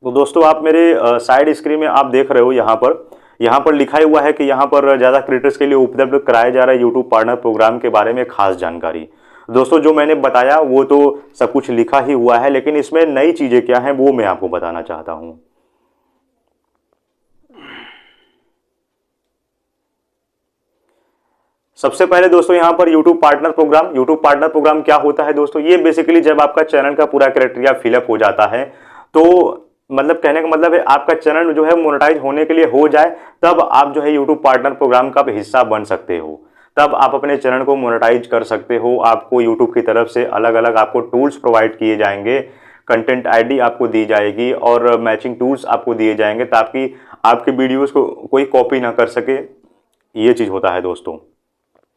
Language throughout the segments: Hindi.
तो दोस्तों आप मेरे साइड स्क्रीन में आप देख रहे हो यहाँ पर लिखा हुआ है कि यहाँ पर ज़्यादा क्रिएटर्स के लिए उपलब्ध कराया जा रहा है यूट्यूब पार्टनर प्रोग्राम के बारे में खास जानकारी। दोस्तों जो मैंने बताया वो तो सब कुछ लिखा ही हुआ है, लेकिन इसमें नई चीज़ें क्या हैं वो मैं आपको बताना चाहता हूँ। सबसे पहले दोस्तों यहाँ पर यूट्यूब पार्टनर प्रोग्राम क्या होता है दोस्तों, ये बेसिकली जब आपका चैनल का पूरा क्राइटेरिया फिलअप हो जाता है, तो मतलब कहने का मतलब है आपका चैनल जो है मोनेटाइज होने के लिए हो जाए, तब आप जो है यूट्यूब पार्टनर प्रोग्राम का हिस्सा बन सकते हो। तब आप अपने चैनल को मोनेटाइज कर सकते हो। आपको यूट्यूब की तरफ से अलग अलग आपको टूल्स प्रोवाइड किए जाएंगे, कंटेंट आईडी आपको दी जाएगी और मैचिंग टूल्स आपको दिए जाएंगे ताकि आपके वीडियोस को कोई कॉपी ना कर सके। ये चीज़ होता है दोस्तों,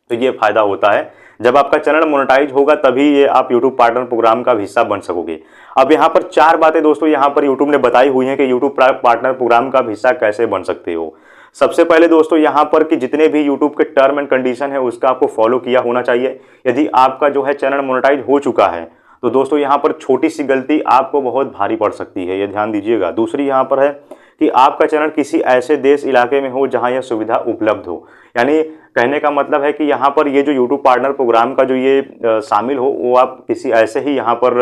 तो ये फायदा होता है। जब आपका चैनल मोनेटाइज होगा तभी ये आप यूट्यूब पार्टनर प्रोग्राम का हिस्सा बन सकोगे। अब यहाँ पर 4 बातें दोस्तों यहाँ पर यूट्यूब ने बताई हुई हैं कि यूट्यूब पार्टनर प्रोग्राम का हिस्सा कैसे बन सकते हो। सबसे पहले दोस्तों यहाँ पर कि जितने भी यूट्यूब के टर्म एंड कंडीशन है उसका आपको फॉलो किया होना चाहिए। यदि आपका जो है चैनल मोनेटाइज हो चुका है तो दोस्तों यहाँ पर छोटी सी गलती आपको बहुत भारी पड़ सकती है, ये ध्यान दीजिएगा। दूसरी यहाँ पर है कि आपका चैनल किसी ऐसे देश इलाके में हो जहां यह सुविधा उपलब्ध हो। यानी कहने का मतलब है कि यहाँ पर ये जो यूट्यूब पार्टनर प्रोग्राम का जो ये शामिल हो, वो आप किसी ऐसे ही यहाँ पर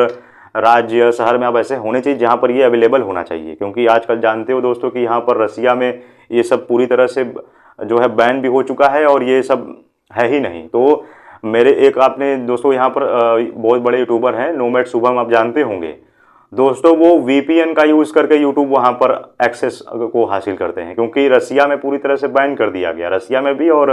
राज्य शहर में आप ऐसे होने चाहिए जहाँ पर ये अवेलेबल होना चाहिए। क्योंकि आजकल जानते हो दोस्तों कि यहाँ पर रसिया में ये सब पूरी तरह से जो है बैन भी हो चुका है और ये सब है ही नहीं। तो मेरे एक आपने दोस्तों यहाँ पर बहुत बड़े यूट्यूबर हैं नोमैड शुभम, आप जानते होंगे दोस्तों, वो वीपीएन का यूज़ करके यूट्यूब वहाँ पर एक्सेस को हासिल करते हैं, क्योंकि रसिया में पूरी तरह से बैन कर दिया गया, रसिया में भी, और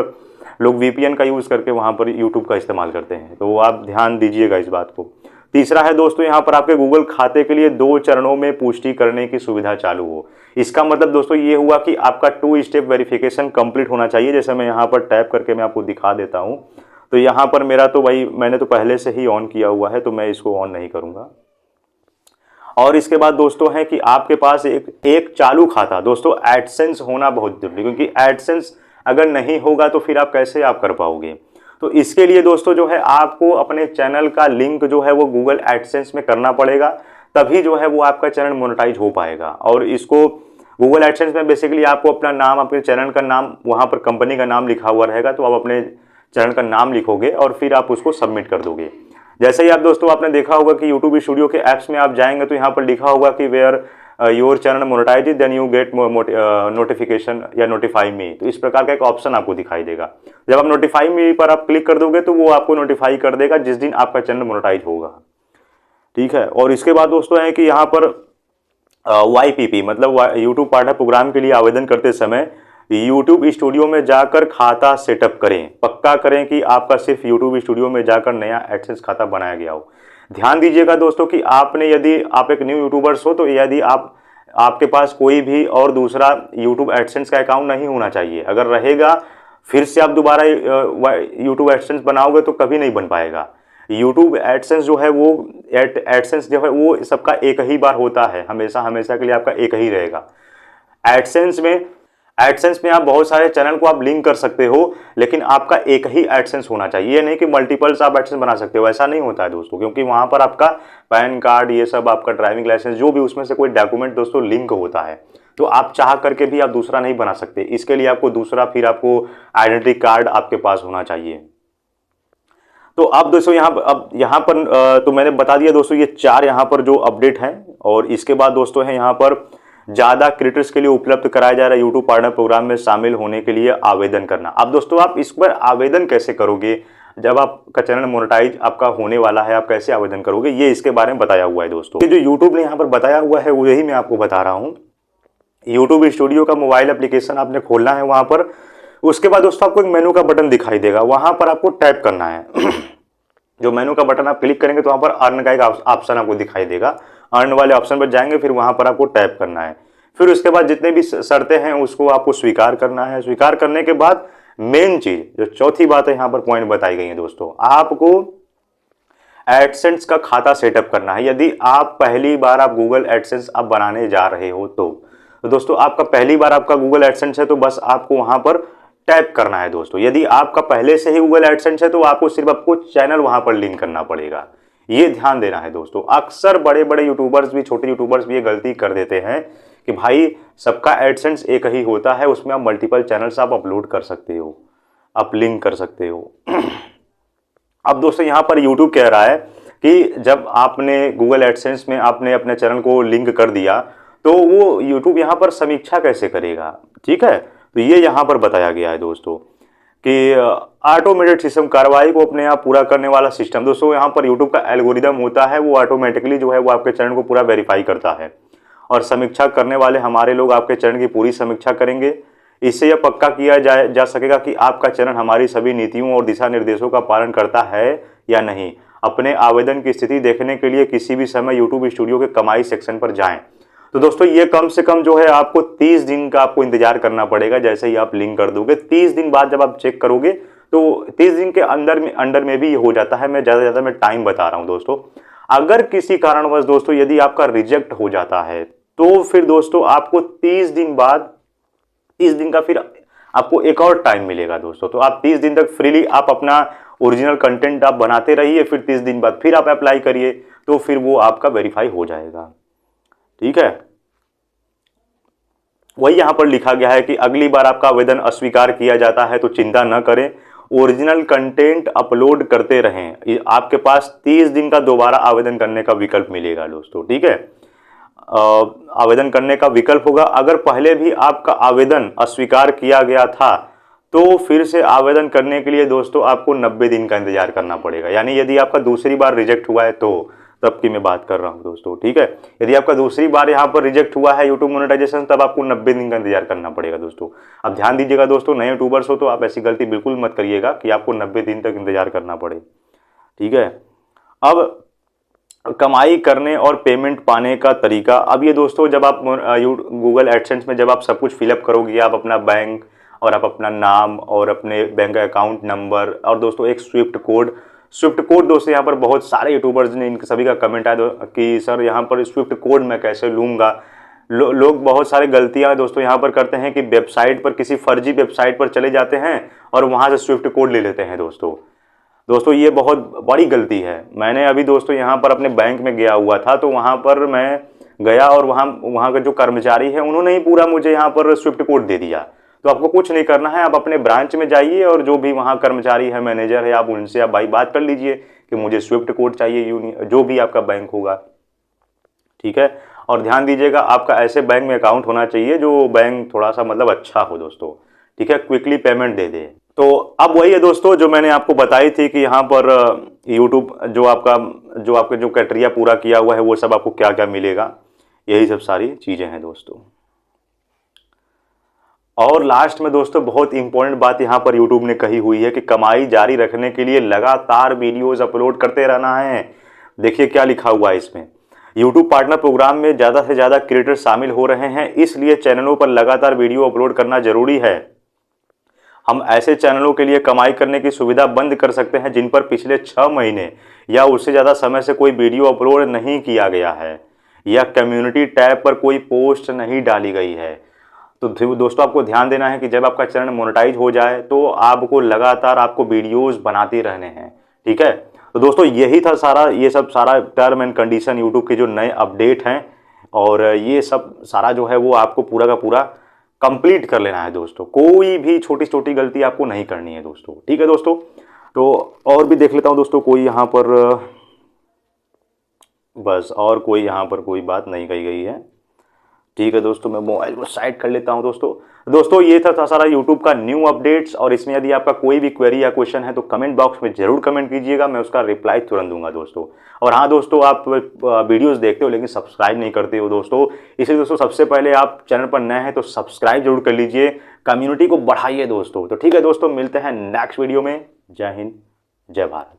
लोग वीपीएन का यूज़ करके वहाँ पर यूट्यूब का इस्तेमाल करते हैं। तो आप ध्यान दीजिएगा इस बात को। तीसरा है दोस्तों यहाँ पर आपके गूगल खाते के लिए 2 चरणों में पुष्टि करने की सुविधा चालू हो। इसका मतलब दोस्तों ये हुआ कि आपका 2 स्टेप वेरिफिकेशन कंप्लीट होना चाहिए। जैसे मैं यहाँ पर टैप करके मैं आपको दिखा देता हूँ, तो यहाँ पर मेरा तो भाई मैंने तो पहले से ही ऑन किया हुआ है, तो मैं इसको ऑन नहीं करूँगा। और इसके बाद दोस्तों है कि आपके पास एक चालू खाता दोस्तों एडसेंस होना बहुत जरूरी, क्योंकि एडसेंस अगर नहीं होगा तो फिर आप कैसे आप कर पाओगे। तो इसके लिए दोस्तों जो है आपको अपने चैनल का लिंक जो है वो गूगल एडसेंस में करना पड़ेगा, तभी जो है वो आपका चैनल मोनेटाइज हो पाएगा। और इसको गूगल एडसेंस में बेसिकली आपको अपना नाम, अपने चैनल का नाम, वहाँ पर कंपनी का नाम लिखा हुआ रहेगा, तो आप अपने चैनल का नाम लिखोगे और फिर आप उसको सबमिट कर दोगे। जैसे ही आप दोस्तों आपने देखा होगा कि यूट्यूब स्टूडियो के ऐप्स में आप जाएंगे तो यहाँ पर लिखा होगा कि where your channel monetize then you get notification या नोटिफाई मी। तो इस प्रकार का एक ऑप्शन आपको दिखाई देगा। जब आप नोटिफाई मी पर आप क्लिक कर दोगे तो वो आपको नोटिफाई कर देगा जिस दिन आपका चैनल मोनेटाइज होगा, ठीक है। और इसके बाद दोस्तों है कि यहाँ पर YPP मतलब यूट्यूब पार्टनर प्रोग्राम के लिए आवेदन करते समय यूट्यूब स्टूडियो में जाकर खाता सेटअप करें। पक्का करें कि आपका सिर्फ यूट्यूब स्टूडियो में जाकर नया एडसेंस खाता बनाया गया हो। ध्यान दीजिएगा दोस्तों कि आपने, यदि आप एक न्यू यूट्यूबर्स हो तो यदि आपके पास कोई भी और दूसरा यूट्यूब एडसेंस का अकाउंट नहीं होना चाहिए। अगर रहेगा फिर से आप दोबारा यूट्यूब एडसेंस बनाओगे तो कभी नहीं बन पाएगा। यूट्यूब एडसेंस जो है वो एडसेंस जो है वो सबका एक ही बार होता है, हमेशा हमेशा के लिए आपका एक ही रहेगा। एडसेंस में आप बहुत सारे चैनल को आप लिंक कर सकते हो, लेकिन आपका एक ही एडसेंस होना चाहिए। ये नहीं कि मल्टीपल्स आप एडसेंस बना सकते हो, ऐसा नहीं होता है दोस्तों, क्योंकि वहां पर आपका पैन कार्ड, ये सब आपका ड्राइविंग लाइसेंस, जो भी उसमें से कोई डॉक्यूमेंट दोस्तों लिंक होता है, तो आप चाह करके भी आप दूसरा नहीं बना सकते। इसके लिए आपको दूसरा फिर आपको आइडेंटिटी कार्ड आपके पास होना चाहिए। तो अब दोस्तों यहाँ पर तो मैंने बता दिया दोस्तों ये 4 यहाँ पर जो अपडेट हैं। और इसके बाद दोस्तों है यहाँ पर ज़्यादा क्रिएटर्स के लिए उपलब्ध कराया जा रहा है यूट्यूब पार्टनर प्रोग्राम में शामिल होने के लिए आवेदन करना। अब दोस्तों आप इस पर आवेदन कैसे करोगे, जब आपका चैनल मोनेटाइज आपका होने वाला है, आप कैसे आवेदन करोगे, ये इसके बारे में बताया हुआ है दोस्तों। ये जो यूट्यूब ने यहाँ पर बताया हुआ है वही मैं आपको बता रहा हूँ। यूट्यूब स्टूडियो का मोबाइल एप्लीकेशन आपने खोलना है वहाँ पर। उसके बाद दोस्तों आपको एक मेनू का बटन दिखाई देगा, वहाँ पर आपको टैप करना है। जो मेनू का बटन आप क्लिक करेंगे तो वहाँ पर अर्न का एक ऑप्शन आपको दिखाई देगा। अर्न वाले ऑप्शन पर जाएंगे, फिर वहाँ पर आपको टैप करना है। फिर उसके बाद जितने भी शर्तें हैं उसको आपको स्वीकार करना है। स्वीकार करने के बाद मेन चीज जो चौथी बात है यहाँ पर पॉइंट बताई गई है दोस्तों, आपको एडसेंस का खाता सेटअप करना है। यदि आप पहली बार आप गूगल एडसेंस आप बनाने जा रहे हो तो दोस्तों आपका पहली बार आपका गूगल एडसेंस है तो बस आपको वहां पर टैप करना है दोस्तों। यदि आपका पहले से ही गूगल एडसेंस है तो आपको सिर्फ आपको चैनल वहां पर लिंक करना पड़ेगा। ये ध्यान देना है दोस्तों। अक्सर बड़े बड़े यूट्यूबर्स भी, छोटे यूट्यूबर्स भी ये गलती कर देते हैं कि भाई सबका एडसेंस एक ही होता है, उसमें आप मल्टीपल चैनल्स आप अपलोड कर सकते हो, आप लिंक कर सकते हो। अब दोस्तों यहाँ पर यूट्यूब कह रहा है कि जब आपने गूगल एडसेंस में आपने अपने चैनल को लिंक कर दिया तो वो यूट्यूब यहाँ पर समीक्षा कैसे करेगा, ठीक है। तो ये यहाँ पर बताया गया है दोस्तों कि ऑटोमेटेड सिस्टम, कार्रवाई को अपने आप पूरा करने वाला सिस्टम। दोस्तों यहाँ पर यूट्यूब का एल्गोरिदम होता है, वो ऑटोमेटिकली जो है वो आपके चैनल को पूरा वेरीफाई करता है और समीक्षा करने वाले हमारे लोग आपके चैनल की पूरी समीक्षा करेंगे। इससे यह पक्का किया जा सकेगा कि आपका चैनल हमारी सभी नीतियों और दिशा निर्देशों का पालन करता है या नहीं। अपने आवेदन की स्थिति देखने के लिए किसी भी समय यूट्यूब स्टूडियो के कमाई सेक्शन पर जाएं। तो दोस्तों ये कम से कम जो है आपको 30 दिन का आपको इंतजार करना पड़ेगा। जैसे ही आप लिंक कर दोगे 30 दिन बाद जब आप चेक करोगे तो 30 दिन के अंदर में भी ये हो जाता है। मैं ज़्यादा मैं टाइम बता रहा हूँ दोस्तों। अगर किसी कारणवश दोस्तों यदि आपका रिजेक्ट हो जाता है तो फिर दोस्तों आपको 30 दिन बाद, 30 दिन का फिर आपको एक और टाइम मिलेगा दोस्तों। तो आप 30 दिन तक फ्रीली आप अपना ओरिजिनल कंटेंट आप बनाते रहिए, फिर 30 दिन बाद फिर आप अप्लाई करिए तो फिर वो आपका वेरीफाई हो जाएगा, ठीक है। वही यहां पर लिखा गया है कि अगली बार आपका आवेदन अस्वीकार किया जाता है तो चिंता न करें, ओरिजिनल कंटेंट अपलोड करते रहें। आपके पास 30 दिन का दोबारा आवेदन करने का विकल्प मिलेगा दोस्तों, ठीक है। आवेदन करने का विकल्प होगा। अगर पहले भी आपका आवेदन अस्वीकार किया गया था तो फिर से आवेदन करने के लिए दोस्तों आपको 90 दिन का इंतजार करना पड़ेगा। यानी यदि आपका दूसरी बार रिजेक्ट हुआ है तो तब की मैं बात कर रहा हूं दोस्तों, ठीक है। यदि आपका दूसरी बार यहां पर रिजेक्ट हुआ है यूट्यूब मोनेटाइजेशन, तब आपको 90 दिन का इंतजार करना पड़ेगा दोस्तों। अब ध्यान दीजिएगा दोस्तों, नए यूट्यूबर्स हो तो आप ऐसी गलती बिल्कुल मत करिएगा कि आपको 90 दिन तक इंतजार करना पड़े, ठीक है। अब कमाई करने और पेमेंट पाने का तरीका। अब ये दोस्तों जब आप गूगल एडसेंस में जब आप सब कुछ फिलअप करोगे, आप अपना बैंक और आप अपना नाम और अपने बैंक अकाउंट नंबर और दोस्तों एक स्विफ्ट कोड दोस्तों यहाँ पर बहुत सारे यूट्यूबर्स ने, इन सभी का कमेंट आया कि सर यहाँ पर स्विफ्ट कोड मैं कैसे लूँगा। लोग बहुत सारे गलतियाँ दोस्तों यहाँ पर करते हैं कि वेबसाइट पर, किसी फर्जी वेबसाइट पर चले जाते हैं और वहाँ से स्विफ्ट कोड ले लेते हैं दोस्तों ये बहुत बड़ी गलती है। मैंने अभी दोस्तों यहाँ पर अपने बैंक में गया हुआ था तो वहाँ पर मैं गया और वहाँ का जो कर्मचारी है उन्होंने ही पूरा मुझे यहाँ पर स्विफ्ट कोड दे दिया। तो आपको कुछ नहीं करना है, आप अपने ब्रांच में जाइए और जो भी वहाँ कर्मचारी है, मैनेजर है, आप उनसे आप भाई बात कर लीजिए कि मुझे स्विफ्ट कोड चाहिए, जो भी आपका बैंक होगा, ठीक है। और ध्यान दीजिएगा आपका ऐसे बैंक में अकाउंट होना चाहिए जो बैंक थोड़ा सा मतलब अच्छा हो दोस्तों, ठीक है, क्विकली पेमेंट दे दे। तो अब वही है दोस्तों जो मैंने आपको बताई थी कि यहाँ पर यूट्यूब जो आपका जो क्राइटेरिया पूरा किया हुआ है वो सब आपको क्या क्या मिलेगा, यही सब सारी चीज़ें हैं दोस्तों। और लास्ट में दोस्तों बहुत इंपॉर्टेंट बात यहाँ पर यूट्यूब ने कही हुई है कि कमाई जारी रखने के लिए लगातार वीडियोस अपलोड करते रहना है। देखिए क्या लिखा हुआ है इसमें, यूट्यूब पार्टनर प्रोग्राम में ज़्यादा से ज़्यादा क्रिएटर शामिल हो रहे हैं, इसलिए चैनलों पर लगातार वीडियो अपलोड करना जरूरी है। हम ऐसे चैनलों के लिए कमाई करने की सुविधा बंद कर सकते हैं जिन पर पिछले 6 महीने या उससे ज़्यादा समय से कोई वीडियो अपलोड नहीं किया गया है या कम्युनिटी टैब पर कोई पोस्ट नहीं डाली गई है। तो दोस्तों आपको ध्यान देना है कि जब आपका चैनल मोनेटाइज हो जाए तो आपको लगातार आपको वीडियोस बनाते रहने हैं, ठीक है। तो दोस्तों यही था सारा, ये सब सारा टर्म एंड कंडीशन यूट्यूब के जो नए अपडेट हैं और ये सब सारा जो है वो आपको पूरा का पूरा कंप्लीट कर लेना है दोस्तों। कोई भी छोटी छोटी गलती आपको नहीं करनी है दोस्तों, ठीक है दोस्तों। तो और भी देख लेता हूँ दोस्तों, कोई यहाँ पर बस और कोई यहाँ पर कोई बात नहीं कही गई है, ठीक है दोस्तों। मैं मोबाइल को साइड कर लेता हूं दोस्तों ये था सारा यूट्यूब का न्यू अपडेट्स। और इसमें यदि आपका कोई भी क्वेरी या क्वेश्चन है तो कमेंट बॉक्स में जरूर कमेंट कीजिएगा, मैं उसका रिप्लाई तुरंत दूंगा दोस्तों। और हाँ दोस्तों, आप वीडियोस देखते हो लेकिन सब्सक्राइब नहीं करते हो दोस्तों, इसलिए दोस्तों सबसे पहले आप चैनल पर नए हैं तो सब्सक्राइब जरूर कर लीजिए, कम्युनिटी को बढ़ाइए दोस्तों। तो ठीक है दोस्तों, मिलते हैं नेक्स्ट वीडियो में। जय हिंद, जय भारत।